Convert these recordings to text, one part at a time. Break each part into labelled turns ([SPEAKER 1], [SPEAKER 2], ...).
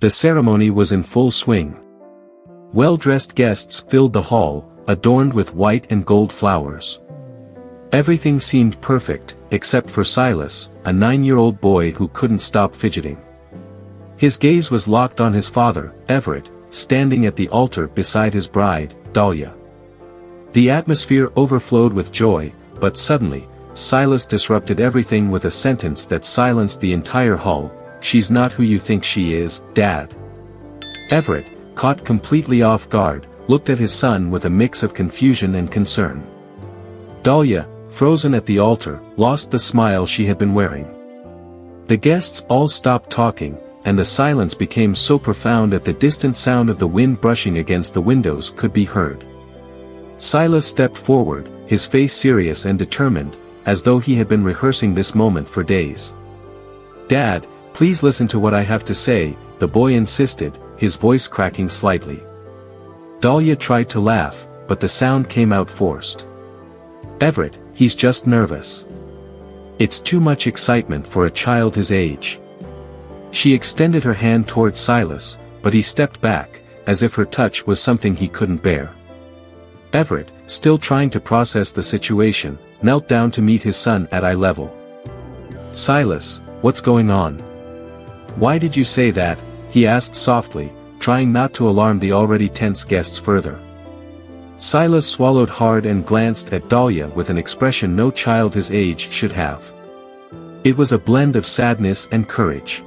[SPEAKER 1] The ceremony was in full swing. Well-dressed guests filled the hall, adorned with white and gold flowers. Everything seemed perfect, except for Silas, a 9-year-old boy who couldn't stop fidgeting. His gaze was locked on his father, Everett, standing at the altar beside his bride, Dahlia. The atmosphere overflowed with joy, but suddenly, Silas disrupted everything with a sentence that silenced the entire hall. "She's not who you think she is, Dad." Everett, caught completely off guard, looked at his son with a mix of confusion and concern. Dahlia, frozen at the altar, lost the smile she had been wearing. The guests all stopped talking, and the silence became so profound that the distant sound of the wind brushing against the windows could be heard. Silas stepped forward, his face serious and determined, as though he had been rehearsing this moment for days. "Dad, please listen to what I have to say," the boy insisted, his voice cracking slightly. Dahlia tried to laugh, but the sound came out forced. "Everett, he's just nervous. It's too much excitement for a child his age." She extended her hand toward Silas, but he stepped back, as if her touch was something he couldn't bear. Everett, still trying to process the situation, knelt down to meet his son at eye level. "Silas, what's going on? Why did you say that?" he asked softly, trying not to alarm the already tense guests further. Silas swallowed hard and glanced at Dahlia with an expression no child his age should have. It was a blend of sadness and courage.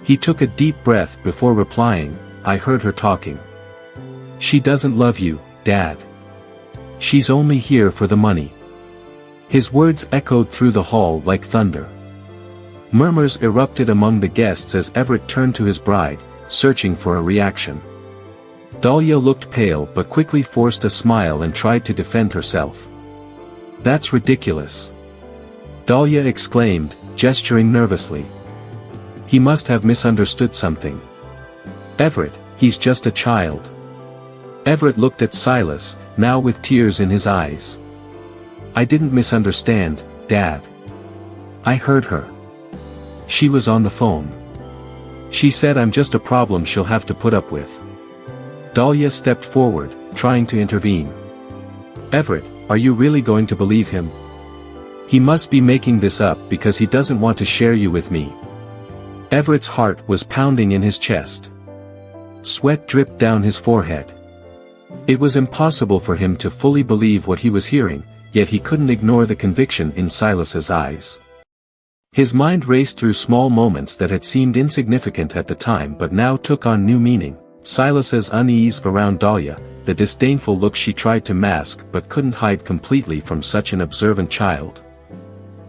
[SPEAKER 1] He took a deep breath before replying, "I heard her talking. She doesn't love you, Dad. She's only here for the money." His words echoed through the hall like thunder. Murmurs erupted among the guests as Everett turned to his bride, searching for a reaction. Dahlia looked pale but quickly forced a smile and tried to defend herself. "That's ridiculous," Dahlia exclaimed, gesturing nervously. "He must have misunderstood something. Everett, he's just a child." Everett looked at Silas, now with tears in his eyes. "I didn't misunderstand, Dad. I heard her. She was on the phone. She said I'm just a problem she'll have to put up with." Dahlia stepped forward, trying to intervene. "Everett, are you really going to believe him? He must be making this up because he doesn't want to share you with me." Everett's heart was pounding in his chest. Sweat dripped down his forehead. It was impossible for him to fully believe what he was hearing, yet he couldn't ignore the conviction in Silas's eyes. His mind raced through small moments that had seemed insignificant at the time but now took on new meaning. Silas's unease around Dahlia, the disdainful look she tried to mask but couldn't hide completely from such an observant child.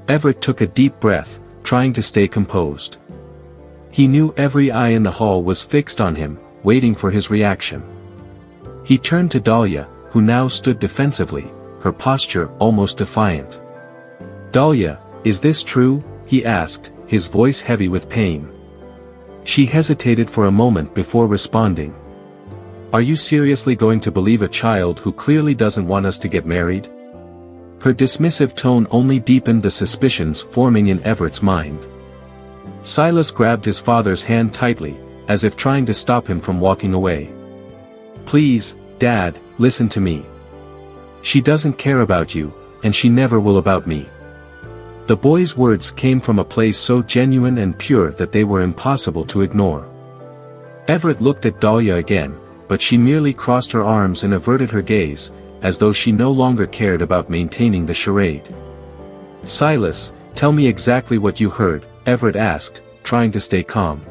[SPEAKER 1] Everett took a deep breath, trying to stay composed. He knew every eye in the hall was fixed on him, waiting for his reaction. He turned to Dahlia, who now stood defensively, her posture almost defiant. "Dahlia, is this true?" he asked, his voice heavy with pain. She hesitated for a moment before responding. "Are you seriously going to believe a child who clearly doesn't want us to get married?" Her dismissive tone only deepened the suspicions forming in Everett's mind. Silas grabbed his father's hand tightly, as if trying to stop him from walking away. "Please, Dad, listen to me. She doesn't care about you, and she never will about me." The boy's words came from a place so genuine and pure that they were impossible to ignore. Everett looked at Dahlia again, but she merely crossed her arms and averted her gaze, as though she no longer cared about maintaining the charade. "Silas, tell me exactly what you heard," Everett asked, trying to stay calm.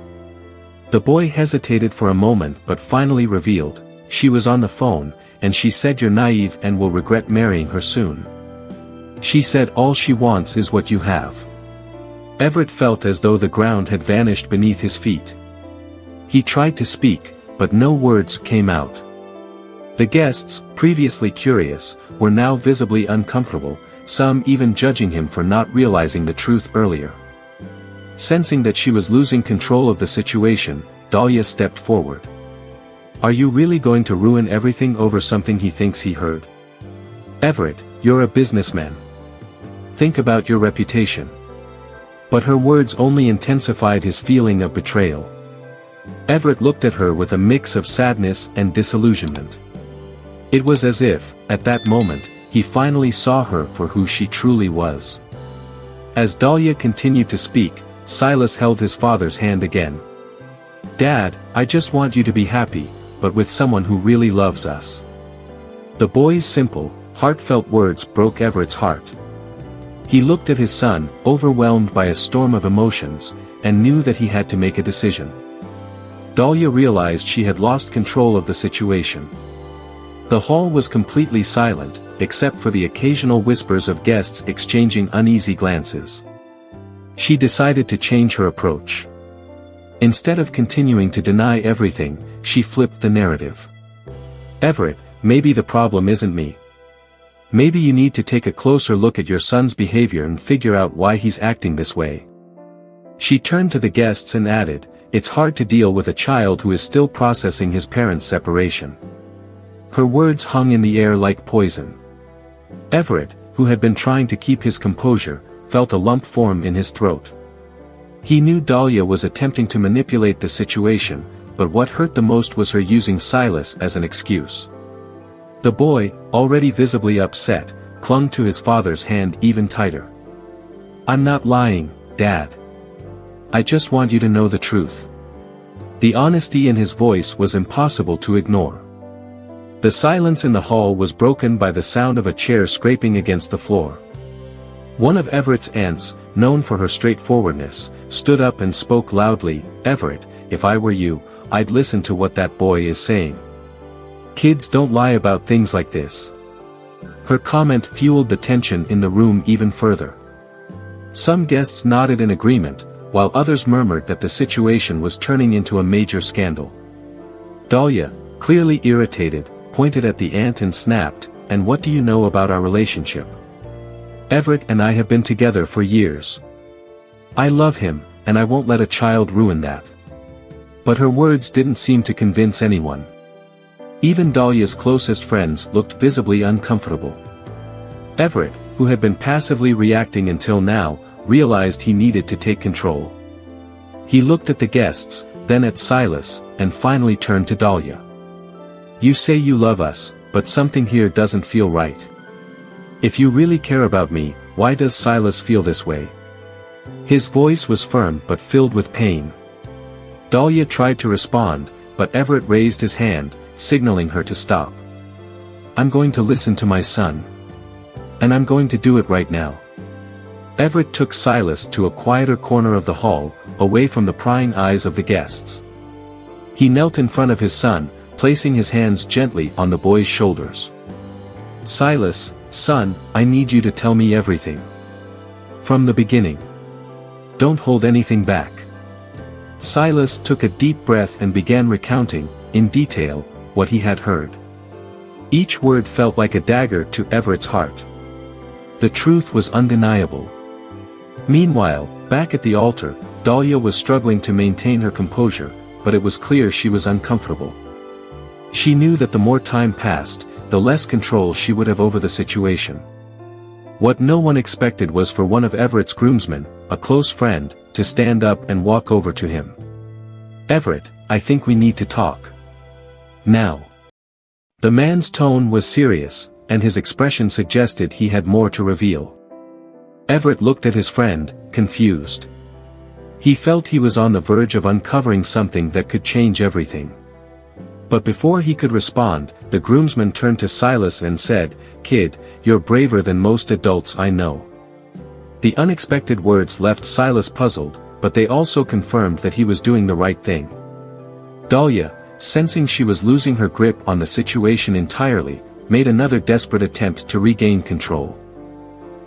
[SPEAKER 1] The boy hesitated for a moment but finally revealed, "She was on the phone, and she said you're naive and will regret marrying her soon. She said all she wants is what you have." Everett felt as though the ground had vanished beneath his feet. He tried to speak, but no words came out. The guests, previously curious, were now visibly uncomfortable, some even judging him for not realizing the truth earlier. Sensing that she was losing control of the situation, Dahlia stepped forward. "Are you really going to ruin everything over something he thinks he heard? Everett, you're a businessman. Think about your reputation." But her words only intensified his feeling of betrayal. Everett looked at her with a mix of sadness and disillusionment. It was as if, at that moment, he finally saw her for who she truly was. As Dahlia continued to speak, Silas held his father's hand again. "Dad, I just want you to be happy, but with someone who really loves us." The boy's simple, heartfelt words broke Everett's heart. He looked at his son, overwhelmed by a storm of emotions, and knew that he had to make a decision. Dahlia realized she had lost control of the situation. The hall was completely silent, except for the occasional whispers of guests exchanging uneasy glances. She decided to change her approach. Instead of continuing to deny everything, she flipped the narrative. "Everett, maybe the problem isn't me. Maybe you need to take a closer look at your son's behavior and figure out why he's acting this way." She turned to the guests and added, "It's hard to deal with a child who is still processing his parents' separation." Her words hung in the air like poison. Everett, who had been trying to keep his composure, felt a lump form in his throat. He knew Dahlia was attempting to manipulate the situation, but what hurt the most was her using Silas as an excuse. The boy, already visibly upset, clung to his father's hand even tighter. "I'm not lying, Dad. I just want you to know the truth." The honesty in his voice was impossible to ignore. The silence in the hall was broken by the sound of a chair scraping against the floor. One of Everett's aunts, known for her straightforwardness, stood up and spoke loudly, "Everett, if I were you, I'd listen to what that boy is saying. Kids don't lie about things like this." Her comment fueled the tension in the room even further. Some guests nodded in agreement, while others murmured that the situation was turning into a major scandal. Dahlia, clearly irritated, pointed at the aunt and snapped, "And what do you know about our relationship? Everett and I have been together for years. I love him, and I won't let a child ruin that." But her words didn't seem to convince anyone. Even Dahlia's closest friends looked visibly uncomfortable. Everett, who had been passively reacting until now, realized he needed to take control. He looked at the guests, then at Silas, and finally turned to Dahlia. "You say you love us, but something here doesn't feel right. If you really care about me, why does Silas feel this way?" His voice was firm but filled with pain. Dahlia tried to respond, but Everett raised his hand, signaling her to stop. "I'm going to listen to my son. And I'm going to do it right now." Everett took Silas to a quieter corner of the hall, away from the prying eyes of the guests. He knelt in front of his son, placing his hands gently on the boy's shoulders. "Silas, son, I need you to tell me everything. From the beginning. Don't hold anything back." Silas took a deep breath and began recounting, in detail, what he had heard. Each word felt like a dagger to Everett's heart. The truth was undeniable. Meanwhile, back at the altar, Dahlia was struggling to maintain her composure, but it was clear she was uncomfortable. She knew that the more time passed, the less control she would have over the situation. What no one expected was for one of Everett's groomsmen, a close friend, to stand up and walk over to him. "Everett, I think we need to talk. Now." The man's tone was serious, and his expression suggested he had more to reveal. Everett looked at his friend, confused. He felt he was on the verge of uncovering something that could change everything. But before he could respond, the groomsman turned to Silas and said, "Kid, you're braver than most adults I know." The unexpected words left Silas puzzled, but they also confirmed that he was doing the right thing. Dahlia, sensing she was losing her grip on the situation entirely, made another desperate attempt to regain control.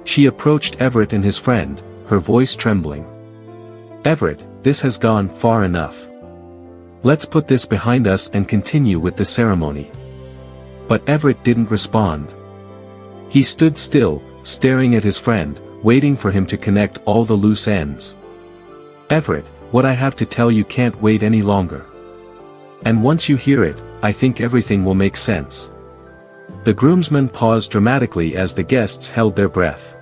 [SPEAKER 1] She approached Everett and his friend, her voice trembling. "Everett, this has gone far enough. Let's put this behind us and continue with the ceremony." But Everett didn't respond. He stood still, staring at his friend, waiting for him to connect all the loose ends. "Everett, what I have to tell you can't wait any longer. And once you hear it, I think everything will make sense." The groomsmen paused dramatically as the guests held their breath.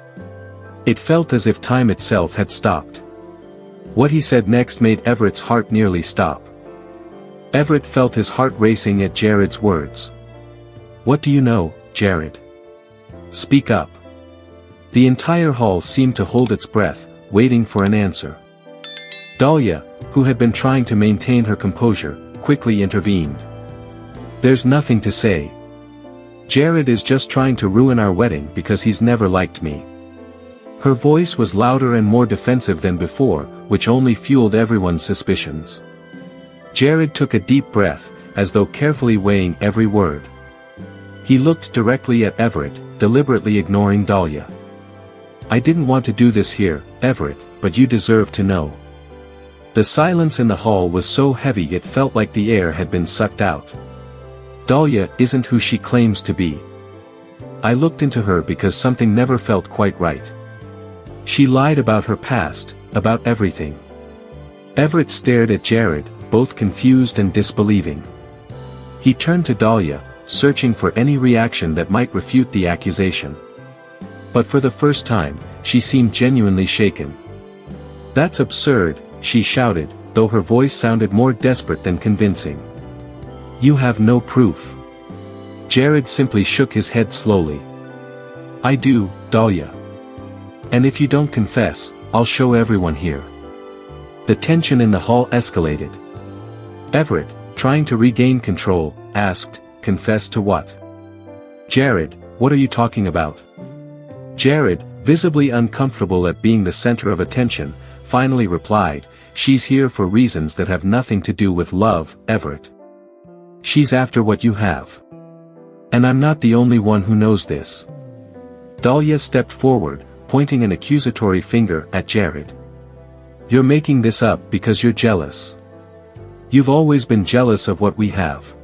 [SPEAKER 1] It felt as if time itself had stopped. What he said next made Everett's heart nearly stop. Everett felt his heart racing at Jared's words. "What do you know, Jared? Speak up." The entire hall seemed to hold its breath, waiting for an answer. Dahlia, who had been trying to maintain her composure, quickly intervened. "There's nothing to say. Jared is just trying to ruin our wedding because he's never liked me." Her voice was louder and more defensive than before, which only fueled everyone's suspicions. Jared took a deep breath, as though carefully weighing every word. He looked directly at Everett, deliberately ignoring Dahlia. "I didn't want to do this here, Everett, but you deserve to know." The silence in the hall was so heavy it felt like the air had been sucked out. "Dahlia isn't who she claims to be. I looked into her because something never felt quite right. She lied about her past, about everything." Everett stared at Jared, both confused and disbelieving. He turned to Dahlia, searching for any reaction that might refute the accusation. But for the first time, she seemed genuinely shaken. "That's absurd," she shouted, though her voice sounded more desperate than convincing. "You have no proof." Jared simply shook his head slowly. "I do, Dahlia. And if you don't confess, I'll show everyone here." The tension in the hall escalated. Everett, trying to regain control, asked, "Confess to what?" "Jared, what are you talking about?" Jared, visibly uncomfortable at being the center of attention, finally replied, "She's here for reasons that have nothing to do with love, Everett. She's after what you have. And I'm not the only one who knows this." Dahlia stepped forward, pointing an accusatory finger at Jared. "You're making this up because you're jealous. You've always been jealous of what we have."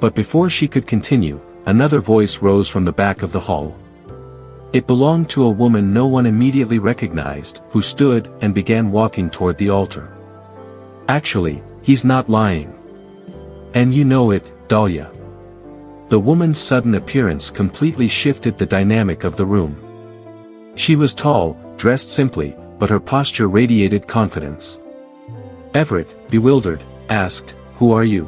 [SPEAKER 1] But before she could continue, another voice rose from the back of the hall. It belonged to a woman no one immediately recognized, who stood and began walking toward the altar. "Actually, he's not lying. And you know it, Dahlia." The woman's sudden appearance completely shifted the dynamic of the room. She was tall, dressed simply, but her posture radiated confidence. Everett, bewildered, asked, "Who are you?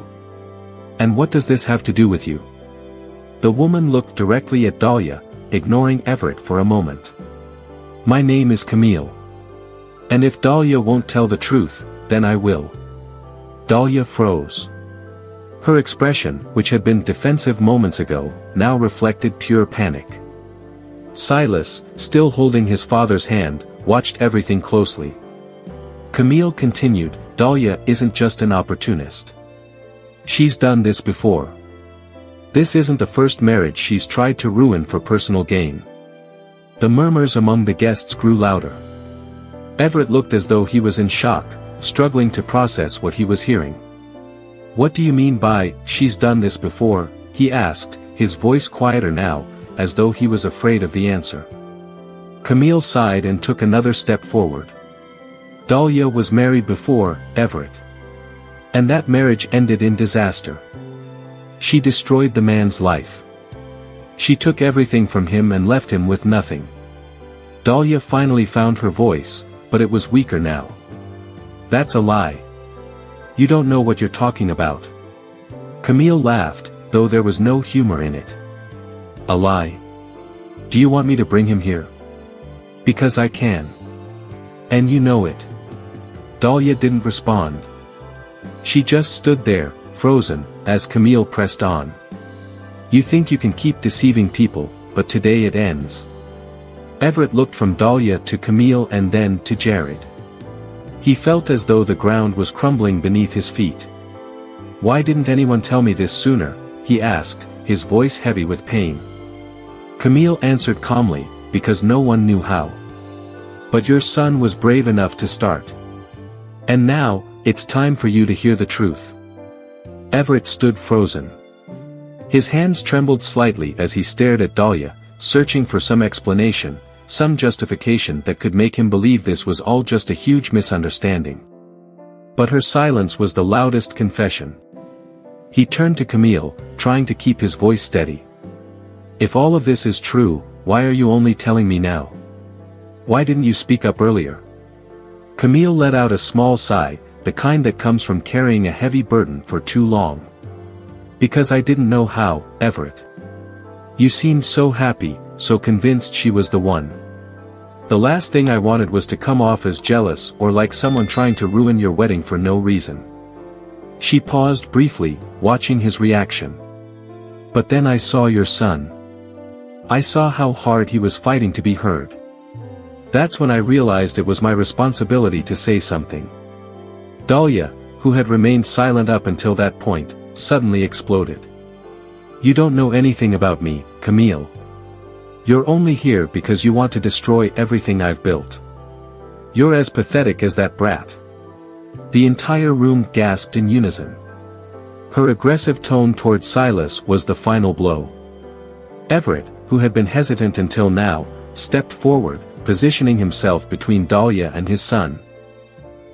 [SPEAKER 1] And what does this have to do with you?" The woman looked directly at Dahlia, ignoring Everett for a moment. "My name is Camille. And if Dahlia won't tell the truth, then I will." Dahlia froze. Her expression, which had been defensive moments ago, now reflected pure panic. Silas, still holding his father's hand, watched everything closely. Camille continued, "Dahlia isn't just an opportunist. She's done this before. This isn't the first marriage she's tried to ruin for personal gain." The murmurs among the guests grew louder. Everett looked as though he was in shock, struggling to process what he was hearing. "What do you mean by, she's done this before?" he asked, his voice quieter now, as though he was afraid of the answer. Camille sighed and took another step forward. "Dahlia was married before, Everett. And that marriage ended in disaster. She destroyed the man's life. She took everything from him and left him with nothing." Dahlia finally found her voice, but it was weaker now. "That's a lie. You don't know what you're talking about." Camille laughed, though there was no humor in it. "A lie? Do you want me to bring him here?" "Because I can. And you know it." Dahlia didn't respond. She just stood there, frozen, as Camille pressed on. "You think you can keep deceiving people, but today it ends." Everett looked from Dahlia to Camille and then to Jared. He felt as though the ground was crumbling beneath his feet. "Why didn't anyone tell me this sooner?" he asked, his voice heavy with pain. Camille answered calmly, "Because no one knew how. But your son was brave enough to start. And now, it's time for you to hear the truth." Everett stood frozen. His hands trembled slightly as he stared at Dahlia, searching for some explanation, some justification that could make him believe this was all just a huge misunderstanding. But her silence was the loudest confession. He turned to Camille, trying to keep his voice steady. "If all of this is true, why are you only telling me now? Why didn't you speak up earlier?" Camille let out a small sigh, the kind that comes from carrying a heavy burden for too long. Because I didn't know how, Everett. You seemed so happy, so convinced she was the one. The last thing I wanted was to come off as jealous or like someone trying to ruin your wedding for no reason." She paused briefly, watching his reaction. "But then I saw your son. I saw how hard he was fighting to be heard. That's when I realized it was my responsibility to say something." Dahlia, who had remained silent up until that point, suddenly exploded. "You don't know anything about me, Camille. You're only here because you want to destroy everything I've built. You're as pathetic as that brat." The entire room gasped in unison. Her aggressive tone toward Silas was the final blow. Everett, who had been hesitant until now, stepped forward, positioning himself between Dahlia and his son.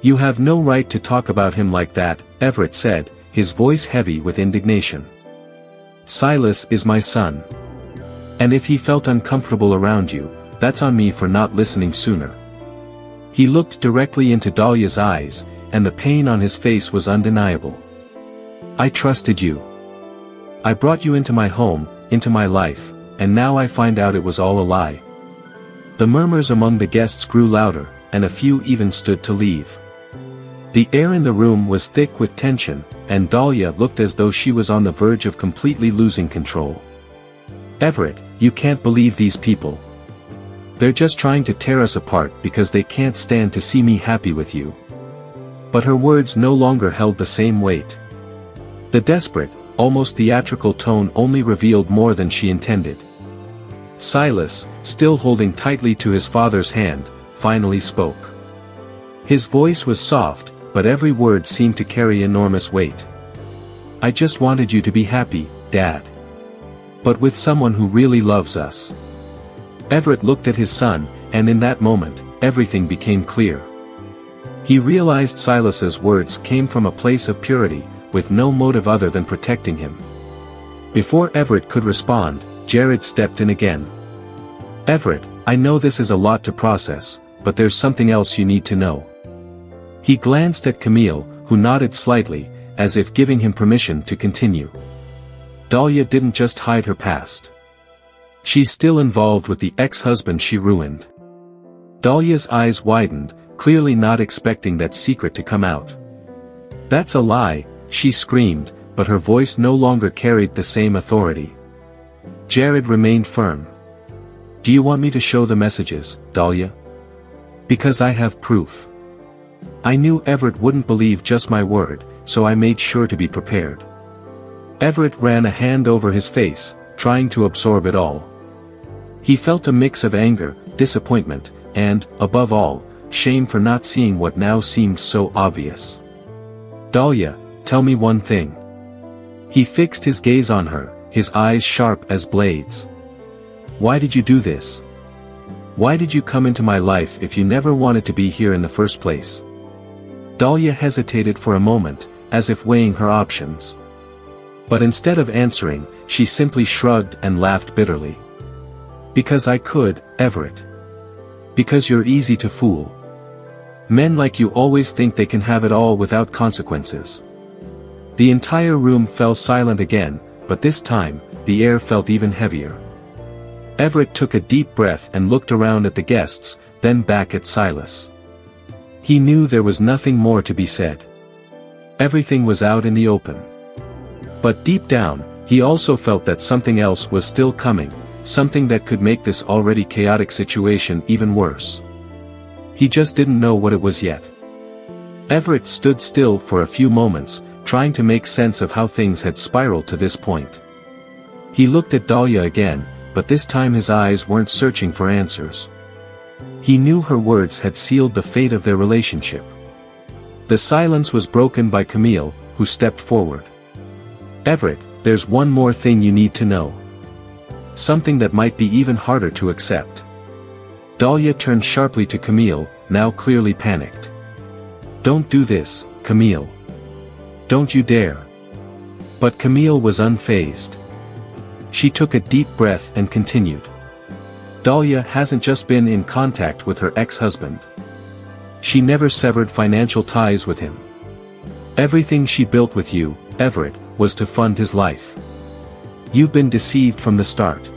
[SPEAKER 1] "You have no right to talk about him like that," Everett said, his voice heavy with indignation. "Silas is my son. And if he felt uncomfortable around you, that's on me for not listening sooner." He looked directly into Dahlia's eyes, and the pain on his face was undeniable. "I trusted you. I brought you into my home, into my life, and now I find out it was all a lie." The murmurs among the guests grew louder, and a few even stood to leave. The air in the room was thick with tension, and Dahlia looked as though she was on the verge of completely losing control. "Everett, you can't believe these people. They're just trying to tear us apart because they can't stand to see me happy with you." But her words no longer held the same weight. The desperate, almost theatrical tone only revealed more than she intended. Silas, still holding tightly to his father's hand, finally spoke. His voice was soft, but every word seemed to carry enormous weight. "I just wanted you to be happy, Dad. But with someone who really loves us." Everett looked at his son, and in that moment, everything became clear. He realized Silas's words came from a place of purity, with no motive other than protecting him. Before Everett could respond, Jared stepped in again. "Everett, I know this is a lot to process, but there's something else you need to know." He glanced at Camille, who nodded slightly, as if giving him permission to continue. "Dahlia didn't just hide her past. She's still involved with the ex-husband she ruined." Dahlia's eyes widened, clearly not expecting that secret to come out. "That's a lie," she screamed, but her voice no longer carried the same authority. Jared remained firm. "Do you want me to show the messages, Dahlia? Because I have proof." I knew Everett wouldn't believe just my word, so I made sure to be prepared. Everett ran a hand over his face, trying to absorb it all. He felt a mix of anger, disappointment, and, above all, shame for not seeing what now seemed so obvious. "Dahlia, tell me one thing." He fixed his gaze on her, his eyes sharp as blades. "Why did you do this? Why did you come into my life if you never wanted to be here in the first place?" Dahlia hesitated for a moment, as if weighing her options. But instead of answering, she simply shrugged and laughed bitterly. "Because I could, Everett. Because you're easy to fool. Men like you always think they can have it all without consequences." The entire room fell silent again, but this time, the air felt even heavier. Everett took a deep breath and looked around at the guests, then back at Silas. He knew there was nothing more to be said. Everything was out in the open. But deep down, he also felt that something else was still coming, something that could make this already chaotic situation even worse. He just didn't know what it was yet. Everett stood still for a few moments, trying to make sense of how things had spiraled to this point. He looked at Dahlia again, but this time his eyes weren't searching for answers. He knew her words had sealed the fate of their relationship. The silence was broken by Camille, who stepped forward. "Everett, there's one more thing you need to know. Something that might be even harder to accept." Dahlia turned sharply to Camille, now clearly panicked. "Don't do this, Camille. Don't you dare." But Camille was unfazed. She took a deep breath and continued. "Dahlia hasn't just been in contact with her ex-husband. She never severed financial ties with him. Everything she built with you, Everett, was to fund his life. You've been deceived from the start.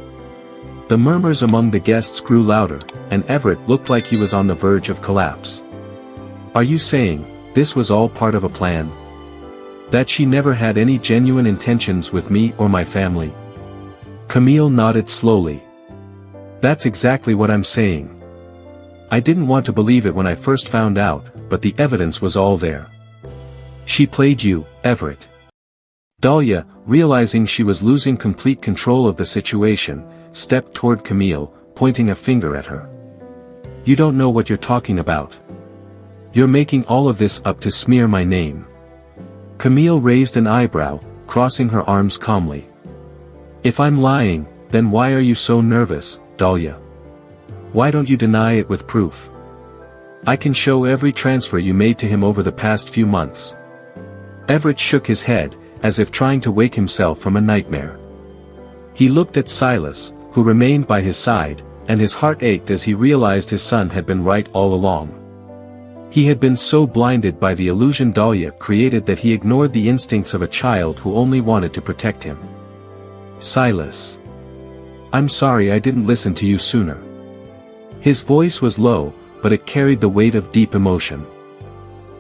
[SPEAKER 1] The murmurs among the guests grew louder, and Everett looked like he was on the verge of collapse. Are you saying, this was all part of a plan? That she never had any genuine intentions with me or my family? Camille nodded slowly. That's exactly what I'm saying. I didn't want to believe it when I first found out, but the evidence was all there. She played you, Everett. Dahlia, realizing she was losing complete control of the situation, stepped toward Camille, pointing a finger at her. You don't know what you're talking about. You're making all of this up to smear my name. Camille raised an eyebrow, crossing her arms calmly. If I'm lying, then why are you so nervous, Dahlia? Why don't you deny it with proof? I can show every transfer you made to him over the past few months. Everett shook his head, as if trying to wake himself from a nightmare. He looked at Silas, who remained by his side, and his heart ached as he realized his son had been right all along. He had been so blinded by the illusion Dahlia created that he ignored the instincts of a child who only wanted to protect him. Silas. I'm sorry I didn't listen to you sooner. His voice was low, but it carried the weight of deep emotion.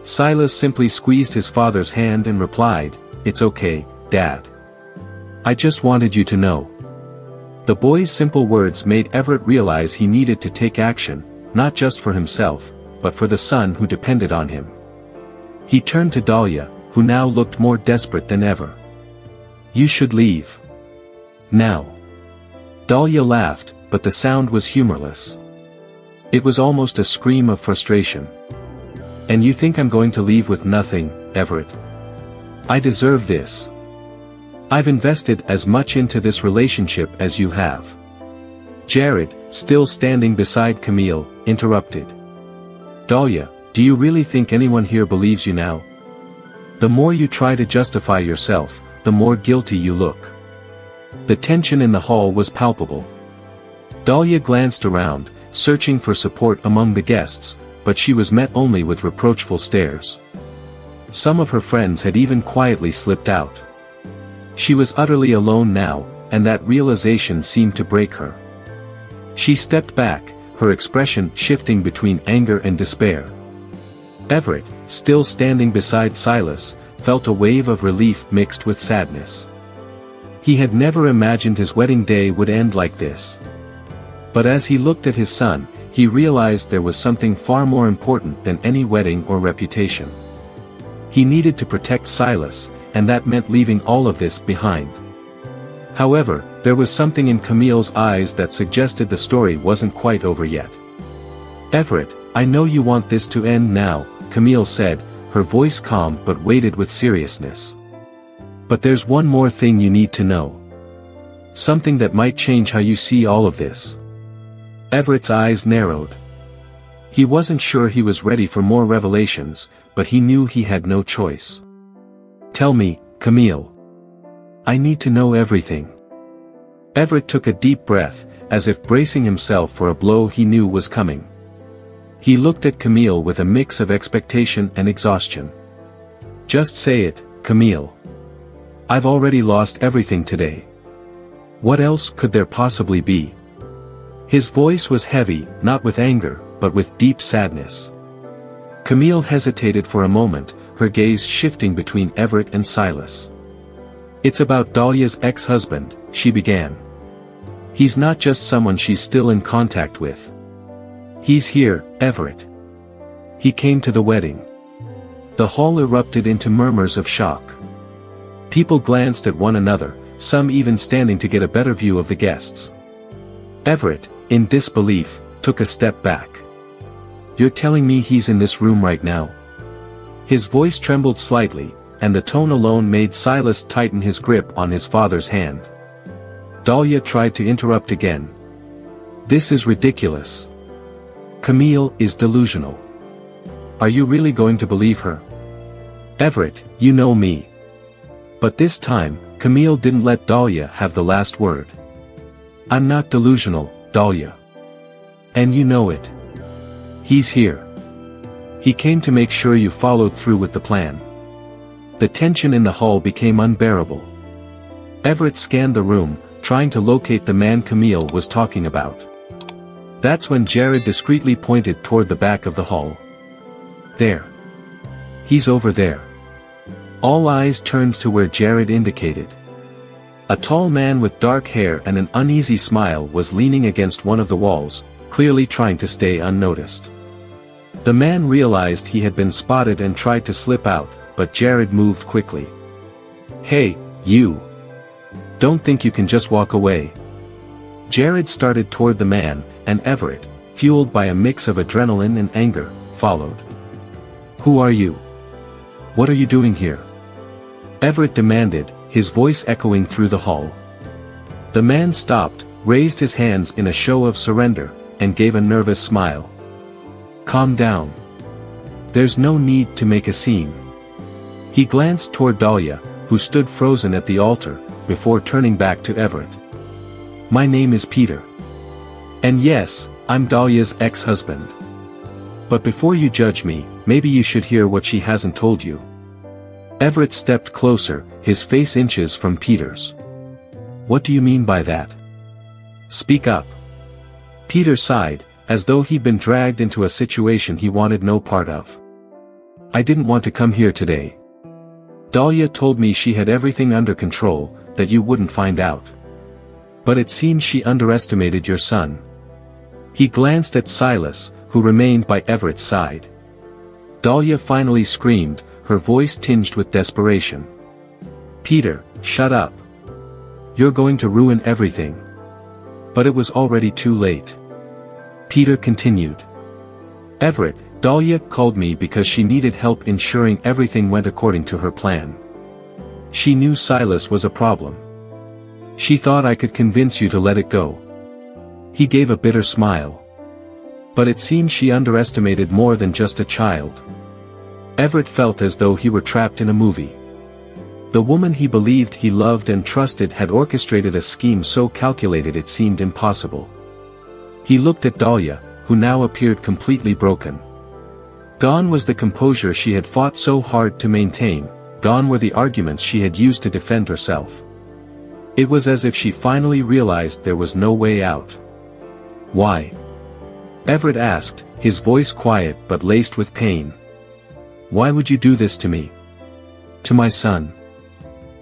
[SPEAKER 1] Silas simply squeezed his father's hand and replied, It's okay, Dad. I just wanted you to know. The boy's simple words made Everett realize he needed to take action, not just for himself, but for the son who depended on him. He turned to Dahlia, who now looked more desperate than ever. You should leave. Now. Dahlia laughed, but the sound was humorless. It was almost a scream of frustration. And you think I'm going to leave with nothing, Everett? I deserve this. I've invested as much into this relationship as you have. Jared, still standing beside Camille, interrupted. Dahlia, do you really think anyone here believes you now? The more you try to justify yourself, the more guilty you look. The tension in the hall was palpable. Dahlia glanced around, searching for support among the guests, but she was met only with reproachful stares. Some of her friends had even quietly slipped out. She was utterly alone now, and that realization seemed to break her. She stepped back, her expression shifting between anger and despair. Everett, still standing beside Silas, felt a wave of relief mixed with sadness. He had never imagined his wedding day would end like this. But as he looked at his son, he realized there was something far more important than any wedding or reputation. He needed to protect Silas, and that meant leaving all of this behind. However, there was something in Camille's eyes that suggested the story wasn't quite over yet. Everett, I know you want this to end now, Camille said, her voice calm but weighted with seriousness. But there's one more thing you need to know. Something that might change how you see all of this. Everett's eyes narrowed. He wasn't sure he was ready for more revelations, but he knew he had no choice. Tell me, Camille. I need to know everything. Everett took a deep breath, as if bracing himself for a blow he knew was coming. He looked at Camille with a mix of expectation and exhaustion. Just say it, Camille. I've already lost everything today. What else could there possibly be? His voice was heavy, not with anger, but with deep sadness. Camille hesitated for a moment, her gaze shifting between Everett and Silas. It's about Dahlia's ex-husband, she began. He's not just someone she's still in contact with. He's here, Everett. He came to the wedding. The hall erupted into murmurs of shock. People glanced at one another, some even standing to get a better view of the guests. Everett, in disbelief, took a step back. You're telling me he's in this room right now? His voice trembled slightly, and the tone alone made Silas tighten his grip on his father's hand. Dahlia tried to interrupt again. This is ridiculous. Camille is delusional. Are you really going to believe her? Everett, you know me. But this time, Camille didn't let Dahlia have the last word. I'm not delusional, Dahlia. And you know it. He's here. He came to make sure you followed through with the plan. The tension in the hall became unbearable. Everett scanned the room, trying to locate the man Camille was talking about. That's when Jared discreetly pointed toward the back of the hall. There. He's over there. All eyes turned to where Jared indicated. A tall man with dark hair and an uneasy smile was leaning against one of the walls, clearly trying to stay unnoticed. The man realized he had been spotted and tried to slip out, but Jared moved quickly. "Hey, you! Don't think you can just walk away." Jared started toward the man, and Everett, fueled by a mix of adrenaline and anger, followed. "Who are you? What are you doing here?" Everett demanded, his voice echoing through the hall. The man stopped, raised his hands in a show of surrender, and gave a nervous smile. "Calm down. There's no need to make a scene." He glanced toward Dahlia, who stood frozen at the altar, before turning back to Everett. "My name is Peter. And yes, I'm Dahlia's ex-husband. But before you judge me, maybe you should hear what she hasn't told you." Everett stepped closer, his face inches from Peter's. "What do you mean by that? Speak up." Peter sighed, as though he'd been dragged into a situation he wanted no part of. "I didn't want to come here today. Dahlia told me she had everything under control, that you wouldn't find out. But it seems she underestimated your son." He glanced at Silas, who remained by Everett's side. Dahlia finally screamed, her voice tinged with desperation. "Peter, shut up. You're going to ruin everything." But it was already too late. Peter continued. "Everett, Dahlia called me because she needed help ensuring everything went according to her plan. She knew Silas was a problem. She thought I could convince you to let it go." He gave a bitter smile. But it seemed she underestimated more than just a child. Everett felt as though he were trapped in a movie. The woman he believed he loved and trusted had orchestrated a scheme so calculated it seemed impossible. He looked at Dahlia, who now appeared completely broken. Gone was the composure she had fought so hard to maintain, gone were the arguments she had used to defend herself. It was as if she finally realized there was no way out. "Why?" Everett asked, his voice quiet but laced with pain. "Why would you do this to me? To my son?"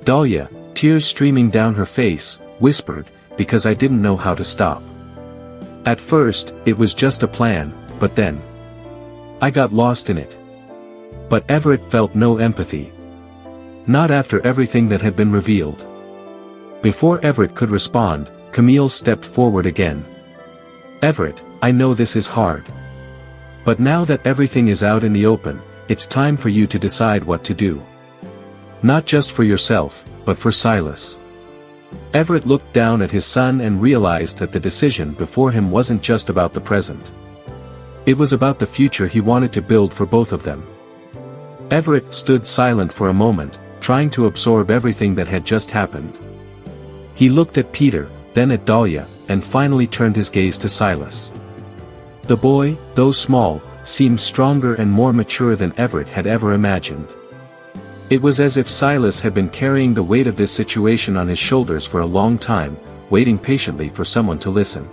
[SPEAKER 1] Dahlia, tears streaming down her face, whispered, "Because I didn't know how to stop. At first, it was just a plan, but then I got lost in it." But Everett felt no empathy. Not after everything that had been revealed. Before Everett could respond, Camille stepped forward again. "Everett, I know this is hard. But now that everything is out in the open, it's time for you to decide what to do. Not just for yourself, but for Silas." Everett looked down at his son and realized that the decision before him wasn't just about the present. It was about the future he wanted to build for both of them. Everett stood silent for a moment, trying to absorb everything that had just happened. He looked at Peter, then at Dahlia, and finally turned his gaze to Silas. The boy, though small, seemed stronger and more mature than Everett had ever imagined. It was as if Silas had been carrying the weight of this situation on his shoulders for a long time, waiting patiently for someone to listen.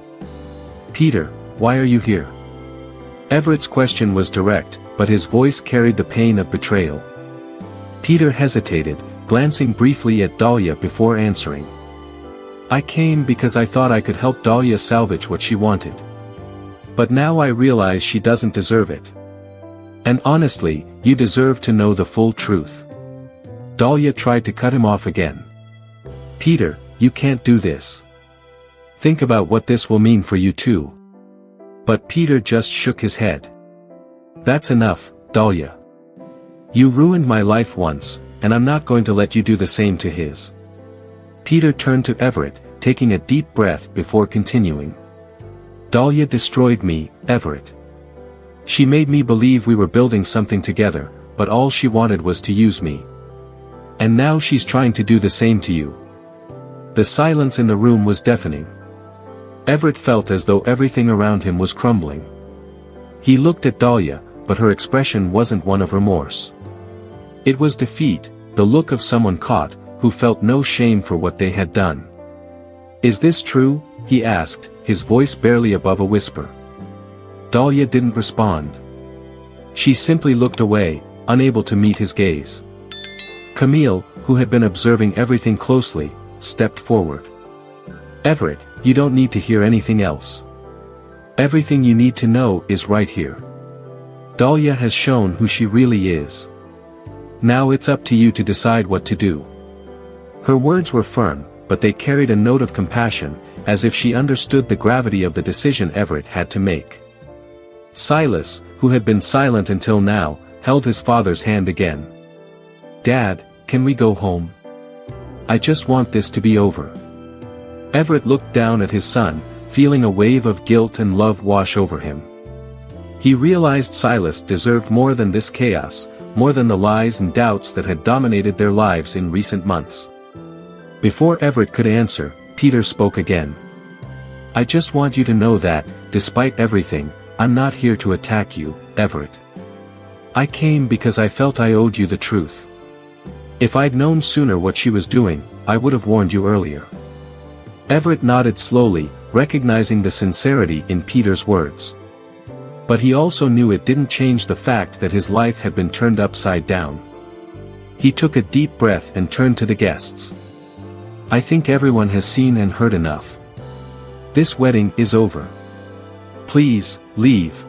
[SPEAKER 1] "Peter, why are you here?" Everett's question was direct, but his voice carried the pain of betrayal. Peter hesitated, glancing briefly at Dahlia before answering. "I came because I thought I could help Dahlia salvage what she wanted. But now I realize she doesn't deserve it. And honestly, you deserve to know the full truth." Dahlia tried to cut him off again. "Peter, you can't do this. Think about what this will mean for you too." But Peter just shook his head. "That's enough, Dahlia. You ruined my life once, and I'm not going to let you do the same to his." Peter turned to Everett, taking a deep breath before continuing. "Dahlia destroyed me, Everett. She made me believe we were building something together, but all she wanted was to use me. And now she's trying to do the same to you." The silence in the room was deafening. Everett felt as though everything around him was crumbling. He looked at Dahlia, but her expression wasn't one of remorse. It was defeat, the look of someone caught, who felt no shame for what they had done. "Is this true?" he asked, his voice barely above a whisper. Dahlia didn't respond. She simply looked away, unable to meet his gaze. Camille, who had been observing everything closely, stepped forward. "Everett, you don't need to hear anything else. Everything you need to know is right here. Dahlia has shown who she really is. Now it's up to you to decide what to do." Her words were firm, but they carried a note of compassion, as if she understood the gravity of the decision Everett had to make. Silas, who had been silent until now, held his father's hand again. "Dad, can we go home? I just want this to be over." Everett looked down at his son, feeling a wave of guilt and love wash over him. He realized Silas deserved more than this chaos, more than the lies and doubts that had dominated their lives in recent months. Before Everett could answer, Peter spoke again. "I just want you to know that, despite everything, I'm not here to attack you, Everett. I came because I felt I owed you the truth. If I'd known sooner what she was doing, I would have warned you earlier." Everett nodded slowly, recognizing the sincerity in Peter's words. But he also knew it didn't change the fact that his life had been turned upside down. He took a deep breath and turned to the guests. "I think everyone has seen and heard enough. This wedding is over. Please, leave."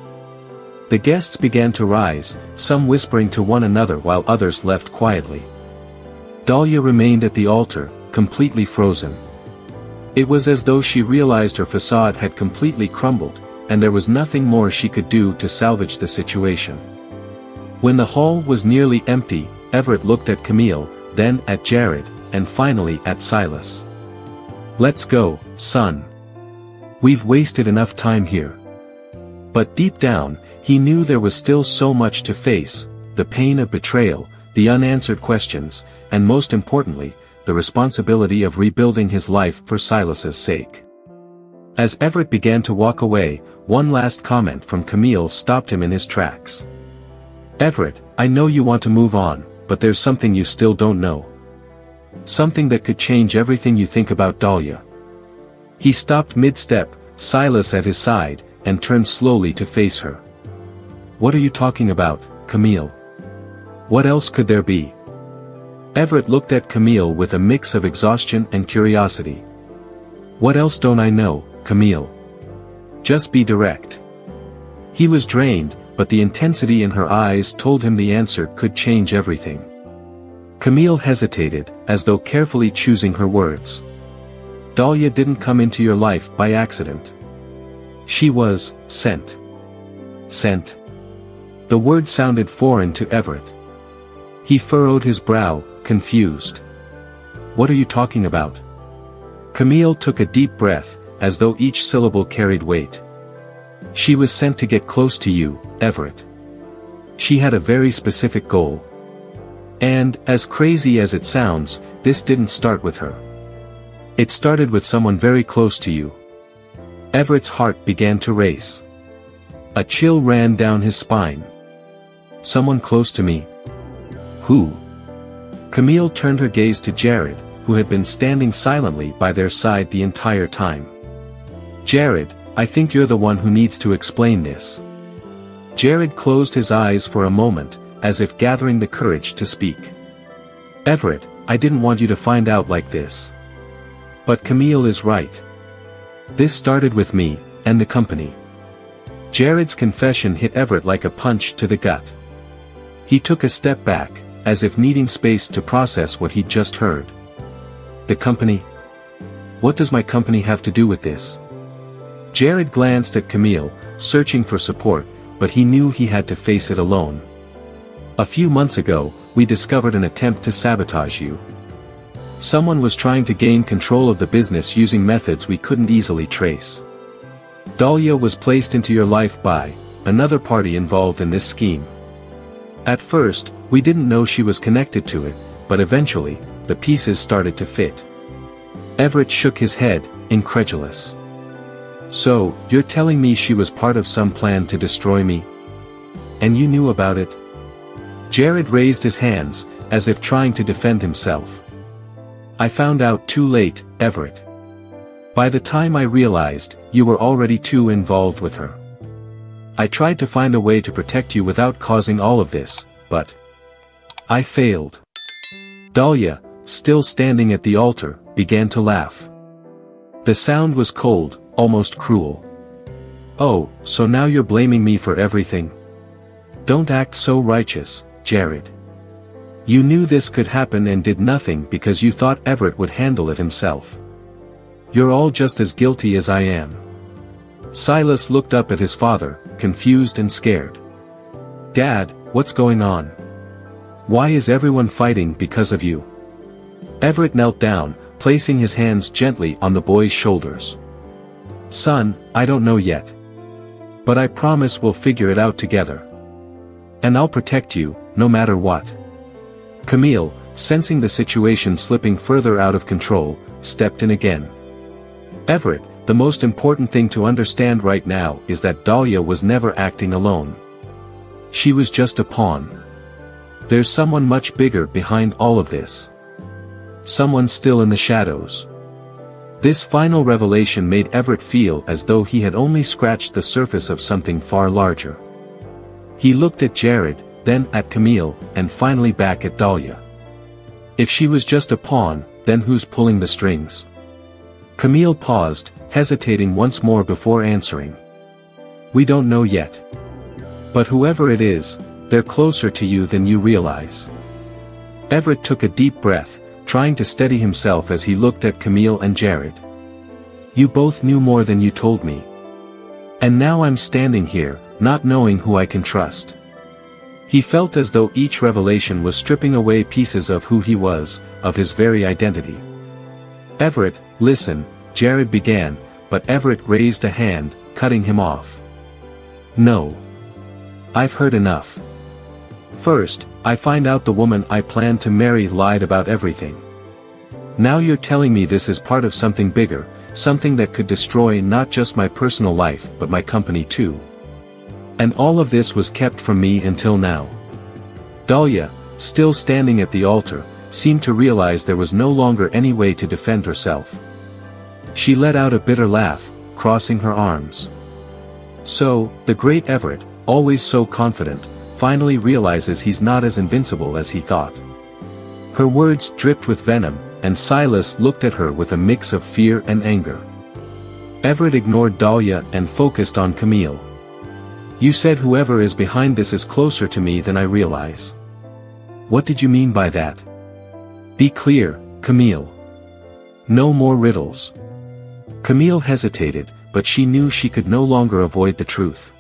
[SPEAKER 1] The guests began to rise, some whispering to one another while others left quietly. Dahlia remained at the altar, completely frozen. It was as though she realized her facade had completely crumbled, and there was nothing more she could do to salvage the situation. When the hall was nearly empty, Everett looked at Camille, then at Jared, and finally at Silas. "Let's go, son. We've wasted enough time here." But deep down, he knew there was still so much to face: the pain of betrayal, the unanswered questions, and most importantly, the responsibility of rebuilding his life for Silas's sake. As Everett began to walk away, one last comment from Camille stopped him in his tracks. "Everett, I know you want to move on, but there's something you still don't know. Something that could change everything you think about Dahlia." He stopped mid-step, Silas at his side, and turned slowly to face her. "What are you talking about, Camille? What else could there be?" Everett looked at Camille with a mix of exhaustion and curiosity. "What else don't I know, Camille? Just be direct." He was drained, but the intensity in her eyes told him the answer could change everything. Camille hesitated, as though carefully choosing her words. "Dahlia didn't come into your life by accident. She was sent." Sent. The word sounded foreign to Everett. He furrowed his brow, confused. "What are you talking about?" Camille took a deep breath, as though each syllable carried weight. "She was sent to get close to you, Everett. She had a very specific goal. And, as crazy as it sounds, this didn't start with her. It started with someone very close to you." Everett's heart began to race. A chill ran down his spine. "Someone close to me? Who?" Camille turned her gaze to Jared, who had been standing silently by their side the entire time. "Jared, I think you're the one who needs to explain this." Jared closed his eyes for a moment, as if gathering the courage to speak. "Everett, I didn't want you to find out like this. But Camille is right. This started with me, and the company." Jared's confession hit Everett like a punch to the gut. He took a step back, as if needing space to process what he'd just heard. "The company? What does my company have to do with this?" Jared glanced at Camille, searching for support, but he knew he had to face it alone. "A few months ago, we discovered an attempt to sabotage you. Someone was trying to gain control of the business using methods we couldn't easily trace. Dahlia was placed into your life by another party involved in this scheme. At first, we didn't know she was connected to it, but eventually, the pieces started to fit." Everett shook his head, incredulous. "So, you're telling me she was part of some plan to destroy me? And you knew about it?" Jared raised his hands, as if trying to defend himself. I found out too late, Everett. By the time I realized, you were already too involved with her. I tried to find a way to protect you without causing all of this, but I failed. Dahlia, still standing at the altar, began to laugh. The sound was cold, almost cruel. Oh, so now you're blaming me for everything? Don't act so righteous, Jared. You knew this could happen and did nothing because you thought Everett would handle it himself. You're all just as guilty as I am. Silas looked up at his father, confused and scared. Dad, what's going on? Why is everyone fighting because of you? Everett knelt down, placing his hands gently on the boy's shoulders. Son, I don't know yet. But I promise we'll figure it out together. And I'll protect you, no matter what. Camille, sensing the situation slipping further out of control, stepped in again. Everett, the most important thing to understand right now is that Dahlia was never acting alone. She was just a pawn. There's someone much bigger behind all of this. Someone still in the shadows. This final revelation made Everett feel as though he had only scratched the surface of something far larger. He looked at Jared, then at Camille, and finally back at Dahlia. If she was just a pawn, then who's pulling the strings? Camille paused, hesitating once more before answering. We don't know yet. But whoever it is, they're closer to you than you realize. Everett took a deep breath, trying to steady himself as he looked at Camille and Jared. You both knew more than you told me. And now I'm standing here, not knowing who I can trust. He felt as though each revelation was stripping away pieces of who he was, of his very identity. Everett, listen, Jared began, but Everett raised a hand, cutting him off. No. I've heard enough. First, I find out the woman I planned to marry lied about everything. Now you're telling me this is part of something bigger, something that could destroy not just my personal life but my company too. And all of this was kept from me until now. Dahlia, still standing at the altar, seemed to realize there was no longer any way to defend herself. She let out a bitter laugh, crossing her arms. So, the great Everett, always so confident, finally realizes he's not as invincible as he thought. Her words dripped with venom, and Silas looked at her with a mix of fear and anger. Everett ignored Dahlia and focused on Camille. You said whoever is behind this is closer to me than I realize. What did you mean by that? Be clear, Camille. No more riddles. Camille hesitated, but she knew she could no longer avoid the truth.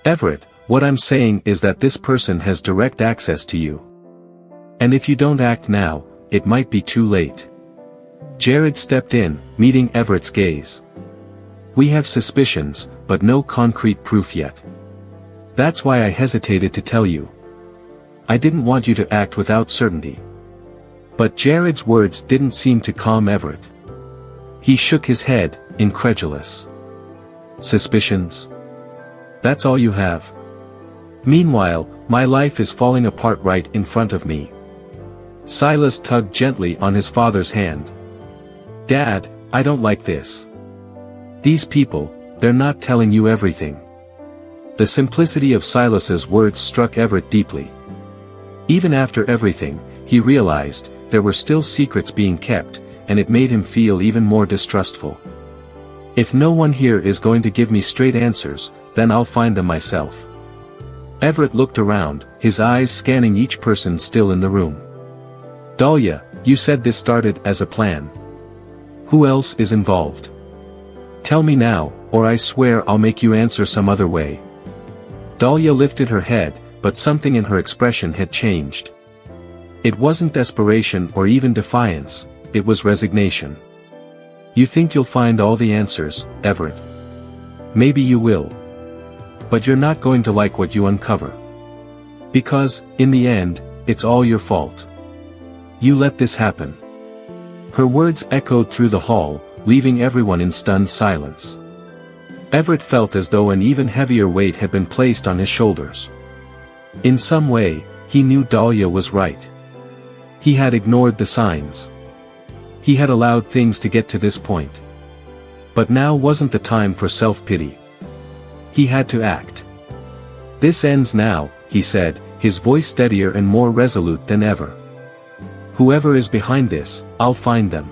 [SPEAKER 1] Everett, what I'm saying is that this person has direct access to you. And if you don't act now, it might be too late. Jared stepped in, meeting Everett's gaze. We have suspicions, but no concrete proof yet. That's why I hesitated to tell you. I didn't want you to act without certainty. But Jared's words didn't seem to calm Everett. He shook his head, incredulous. Suspicions? That's all you have? Meanwhile, my life is falling apart right in front of me. Silas tugged gently on his father's hand. Dad, I don't like this. These people, they're not telling you everything. The simplicity of Silas's words struck Everett deeply. Even after everything, he realized, there were still secrets being kept, and it made him feel even more distrustful. If no one here is going to give me straight answers, then I'll find them myself. Everett looked around, his eyes scanning each person still in the room. Dahlia, you said this started as a plan. Who else is involved? Tell me now, or I swear I'll make you answer some other way. Dahlia lifted her head, but something in her expression had changed. It wasn't desperation or even defiance, it was resignation. You think you'll find all the answers, Everett? Maybe you will. But you're not going to like what you uncover. Because, in the end, it's all your fault. You let this happen. Her words echoed through the hall, leaving everyone in stunned silence. Everett felt as though an even heavier weight had been placed on his shoulders. In some way, he knew Dahlia was right. He had ignored the signs. He had allowed things to get to this point. But now wasn't the time for self-pity. He had to act. "This ends now," he said, his voice steadier and more resolute than ever. "Whoever is behind this, I'll find them.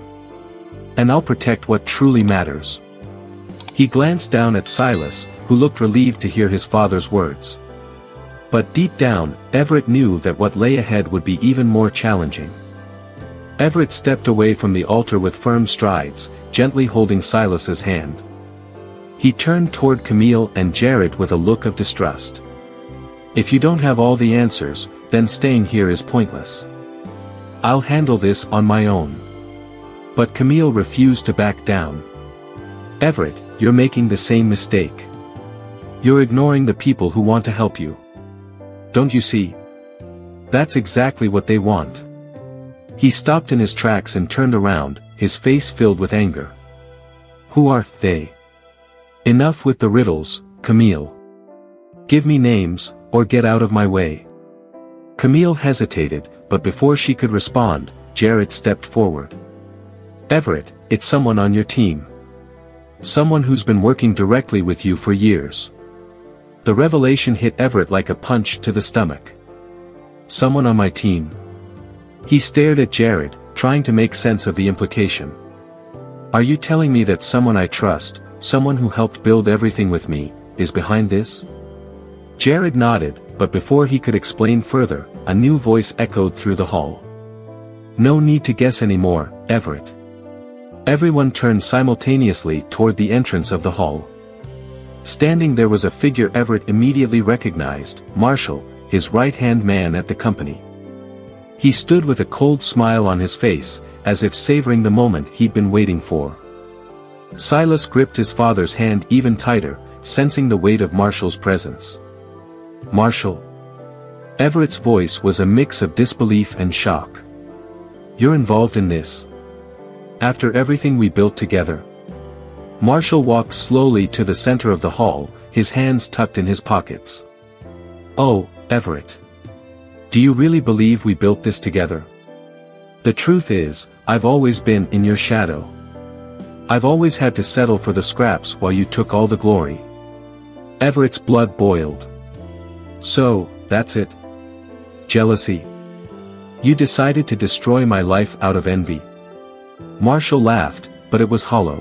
[SPEAKER 1] And I'll protect what truly matters." He glanced down at Silas, who looked relieved to hear his father's words. But deep down, Everett knew that what lay ahead would be even more challenging. Everett stepped away from the altar with firm strides, gently holding Silas's hand. He turned toward Camille and Jared with a look of distrust. "If you don't have all the answers, then staying here is pointless. I'll handle this on my own." But Camille refused to back down. "Everett, you're making the same mistake. You're ignoring the people who want to help you. Don't you see? That's exactly what they want." He stopped in his tracks and turned around, his face filled with anger. "Who are they? Enough with the riddles, Camille. Give me names, or get out of my way." Camille hesitated, but before she could respond, Jared stepped forward. "Everett, it's someone on your team. Someone who's been working directly with you for years." The revelation hit Everett like a punch to the stomach. "Someone on my team?" He stared at Jared, trying to make sense of the implication. "Are you telling me that someone I trust, someone who helped build everything with me, is behind this?" Jared nodded, but before he could explain further, a new voice echoed through the hall. "No need to guess anymore, Everett." Everyone turned simultaneously toward the entrance of the hall. Standing there was a figure Everett immediately recognized, Marshall, his right-hand man at the company. He stood with a cold smile on his face, as if savoring the moment he'd been waiting for. Silas gripped his father's hand even tighter, sensing the weight of Marshall's presence. "Marshall?" Everett's voice was a mix of disbelief and shock. "You're involved in this? After everything we built together?" Marshall walked slowly to the center of the hall, his hands tucked in his pockets. "Oh, Everett. Do you really believe we built this together? The truth is, I've always been in your shadow. I've always had to settle for the scraps while you took all the glory." Everett's blood boiled. "So, that's it? Jealousy? You decided to destroy my life out of envy?" Marshall laughed, but it was hollow.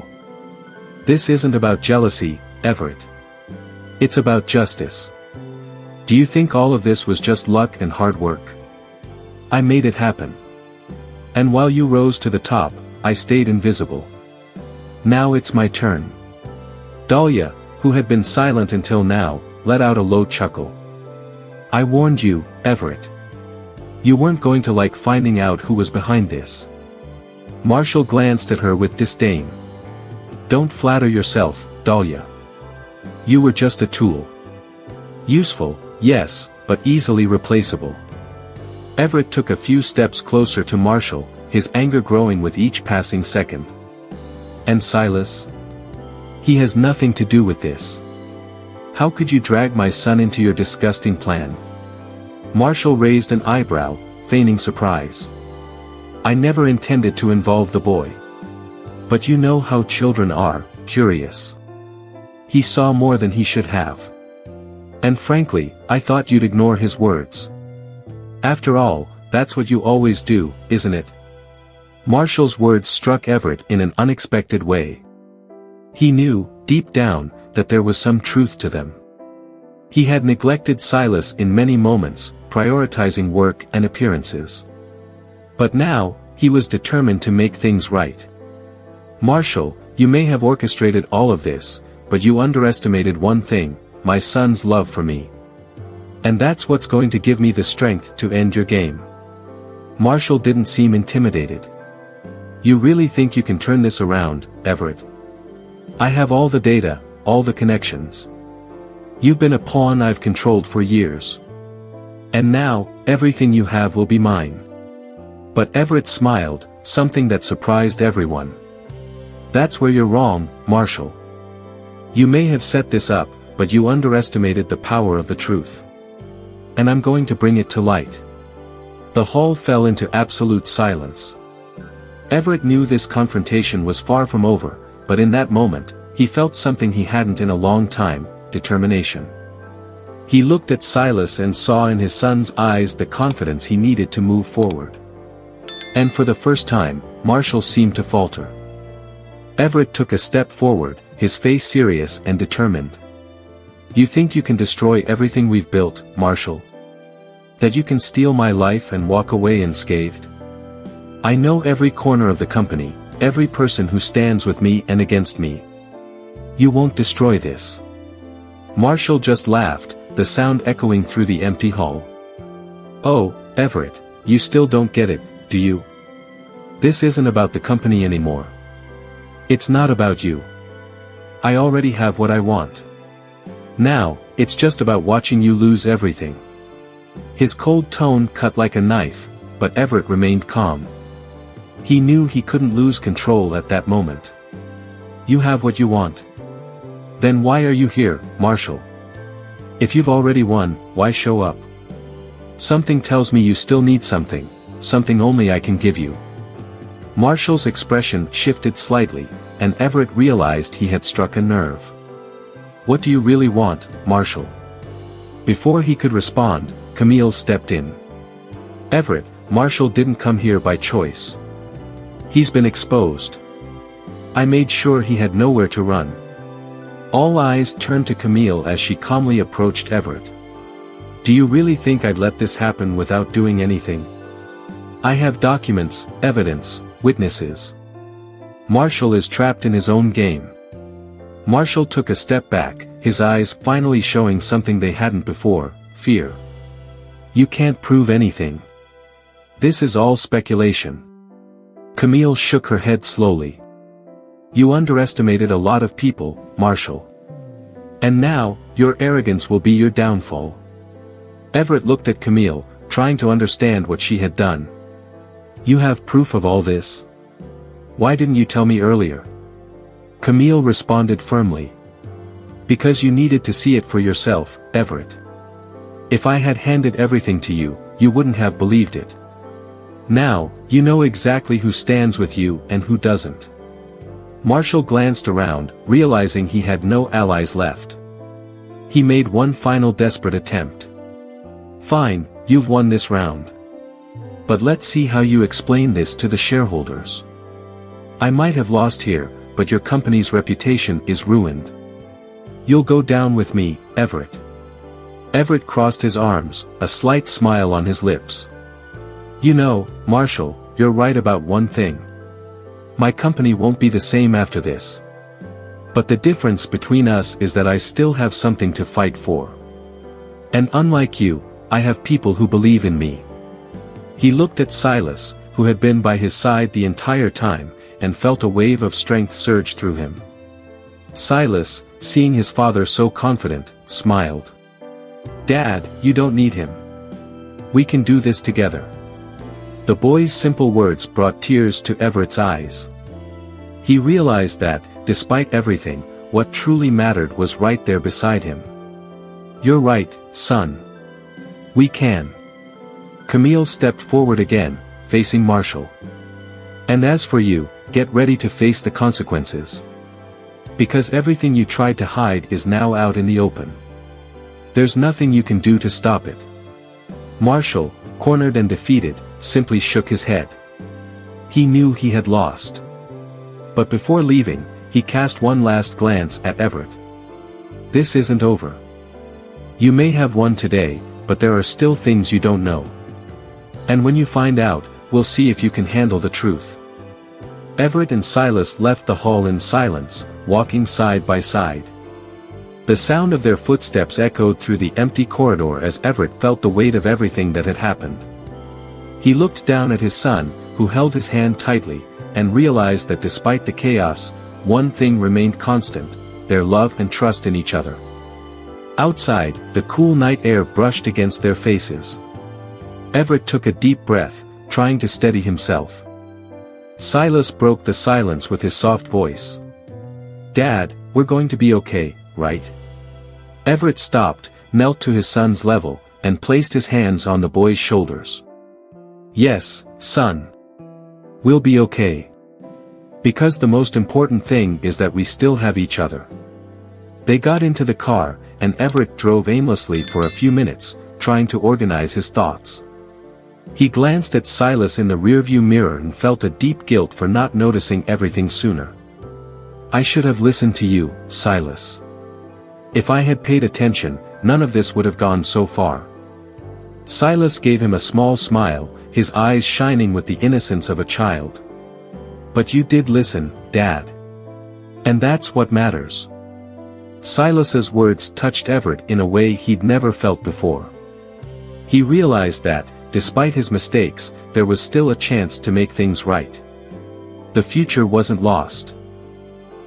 [SPEAKER 1] "This isn't about jealousy, Everett. It's about justice. Do you think all of this was just luck and hard work? I made it happen. And while you rose to the top, I stayed invisible. Now it's my turn." Dahlia, who had been silent until now, let out a low chuckle. "I warned you, Everett. You weren't going to like finding out who was behind this." Marshall glanced at her with disdain. "Don't flatter yourself, Dahlia. You were just a tool. Useful, yes, but easily replaceable." Everett took a few steps closer to Marshall, his anger growing with each passing second. "And Silas? He has nothing to do with this. How could you drag my son into your disgusting plan?" Marshall raised an eyebrow, feigning surprise. "I never intended to involve the boy. But you know how children are, curious. He saw more than he should have. And frankly, I thought you'd ignore his words. After all, that's what you always do, isn't it?" Marshall's words struck Everett in an unexpected way. He knew, deep down, that there was some truth to them. He had neglected Silas in many moments, prioritizing work and appearances. But now, he was determined to make things right. "Marshall, you may have orchestrated all of this, but you underestimated one thing, my son's love for me. And that's what's going to give me the strength to end your game." Marshall didn't seem intimidated. "You really think you can turn this around, Everett? I have all the data, all the connections. You've been a pawn I've controlled for years. And now, everything you have will be mine." But Everett smiled, something that surprised everyone. "That's where you're wrong, Marshall. You may have set this up, but you underestimated the power of the truth. And I'm going to bring it to light. The hall fell into absolute silence. Everett knew this confrontation was far from over, but in that moment, he felt something he hadn't in a long time: determination. He looked at Silas and saw in his son's eyes the confidence he needed to move forward. And for the first time, Marshall seemed to falter. Everett took a step forward, his face serious and determined. "You think you can destroy everything we've built, Marshall? That you can steal my life and walk away unscathed? I know every corner of the company, every person who stands with me and against me. You won't destroy this." Marshall just laughed, the sound echoing through the empty hall. "Oh, Everett, you still don't get it, do you? This isn't about the company anymore. It's not about you. I already have what I want. Now, it's just about watching you lose everything." His cold tone cut like a knife, but Everett remained calm. He knew he couldn't lose control at that moment. "You have what you want. Then why are you here, Marshall? If you've already won, why show up? Something tells me you still need something, something only I can give you." Marshall's expression shifted slightly, and Everett realized he had struck a nerve. "What do you really want, Marshall?" Before he could respond, Camille stepped in. "Everett, Marshall didn't come here by choice. He's been exposed. I made sure he had nowhere to run." All eyes turned to Camille as she calmly approached Everett. "Do you really think I'd let this happen without doing anything? I have documents, evidence, witnesses. Marshall is trapped in his own game." Marshall took a step back, his eyes finally showing something they hadn't before: fear. "You can't prove anything. This is all speculation." Camille shook her head slowly. "You underestimated a lot of people, Marshall. And now, your arrogance will be your downfall." Everett looked at Camille, trying to understand what she had done. "You have proof of all this? Why didn't you tell me earlier?" Camille responded firmly. "Because you needed to see it for yourself, Everett. If I had handed everything to you, you wouldn't have believed it. Now, you know exactly who stands with you and who doesn't." Marshall glanced around, realizing he had no allies left. He made one final desperate attempt. "Fine, you've won this round. But let's see how you explain this to the shareholders. I might have lost here, but your company's reputation is ruined. You'll go down with me, Everett." Everett crossed his arms, a slight smile on his lips. "You know, Marshall, you're right about one thing. My company won't be the same after this. But the difference between us is that I still have something to fight for. And unlike you, I have people who believe in me." He looked at Silas, who had been by his side the entire time, and felt a wave of strength surge through him. Silas, seeing his father so confident, smiled. "Dad, you don't need him. We can do this together." The boy's simple words brought tears to Everett's eyes. He realized that, despite everything, what truly mattered was right there beside him. "You're right, son. We can." Camille stepped forward again, facing Marshall. "And as for you, get ready to face the consequences. Because everything you tried to hide is now out in the open. There's nothing you can do to stop it." Marshall, cornered and defeated, simply shook his head. He knew he had lost. But before leaving, he cast one last glance at Everett. "This isn't over. You may have won today, but there are still things you don't know. And when you find out, we'll see if you can handle the truth." Everett and Silas left the hall in silence, walking side by side. The sound of their footsteps echoed through the empty corridor as Everett felt the weight of everything that had happened. He looked down at his son, who held his hand tightly, and realized that despite the chaos, one thing remained constant: their love and trust in each other. Outside, the cool night air brushed against their faces. Everett took a deep breath, trying to steady himself. Silas broke the silence with his soft voice. "Dad, we're going to be okay, right?" Everett stopped, knelt to his son's level, and placed his hands on the boy's shoulders. Yes, son. We'll be okay. Because the most important thing is that we still have each other. They got into the car, and Everett drove aimlessly for a few minutes, trying to organize his thoughts. He glanced at Silas in the rearview mirror and felt a deep guilt for not noticing everything sooner. I should have listened to you, Silas. If I had paid attention, none of this would have gone so far. Silas gave him a small smile, his eyes shining with the innocence of a child. But you did listen, Dad. And that's what matters. Silas's words touched Everett in a way he'd never felt before. He realized that, despite his mistakes, there was still a chance to make things right. The future wasn't lost.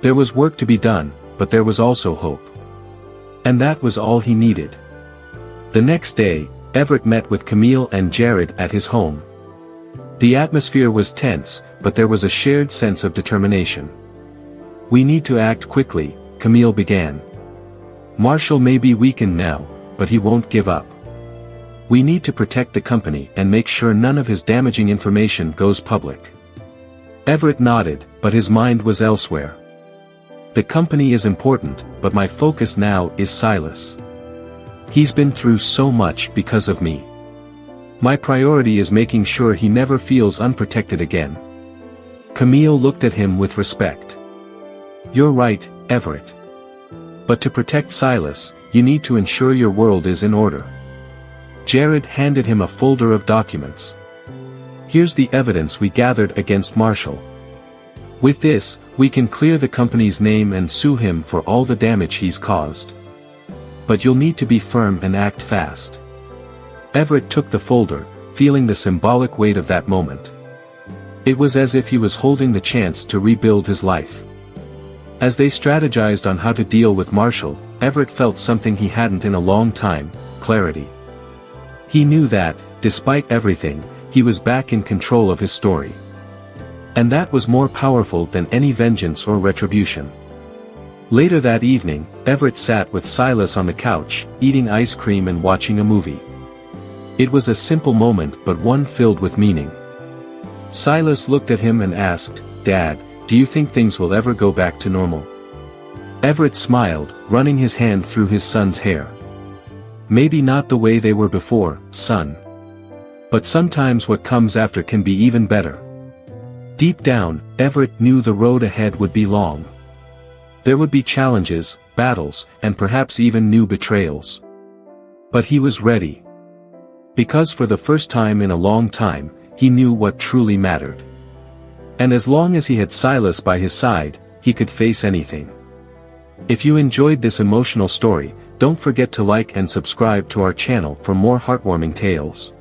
[SPEAKER 1] There was work to be done, but there was also hope. And that was all he needed. The next day, Everett met with Camille and Jared at his home. The atmosphere was tense, but there was a shared sense of determination. We need to act quickly, Camille began. Marshall may be weakened now, but he won't give up. We need to protect the company and make sure none of his damaging information goes public. Everett nodded, but his mind was elsewhere. The company is important, but my focus now is Silas. He's been through so much because of me. My priority is making sure he never feels unprotected again. Camille looked at him with respect. You're right, Everett. But to protect Silas, you need to ensure your world is in order. Jared handed him a folder of documents. Here's the evidence we gathered against Marshall. With this, we can clear the company's name and sue him for all the damage he's caused. But you'll need to be firm and act fast. Everett took the folder, feeling the symbolic weight of that moment. It was as if he was holding the chance to rebuild his life. As they strategized on how to deal with Marshall, Everett felt something he hadn't in a long time: clarity. He knew that, despite everything, he was back in control of his story. And that was more powerful than any vengeance or retribution. Later that evening, Everett sat with Silas on the couch, eating ice cream and watching a movie. It was a simple moment but one filled with meaning. Silas looked at him and asked, "Dad, do you think things will ever go back to normal?" Everett smiled, running his hand through his son's hair. "Maybe not the way they were before, son. But sometimes what comes after can be even better." Deep down, Everett knew the road ahead would be long. There would be challenges, battles, and perhaps even new betrayals. But he was ready. Because for the first time in a long time, he knew what truly mattered. And as long as he had Silas by his side, he could face anything. If you enjoyed this emotional story, don't forget to like and subscribe to our channel for more heartwarming tales.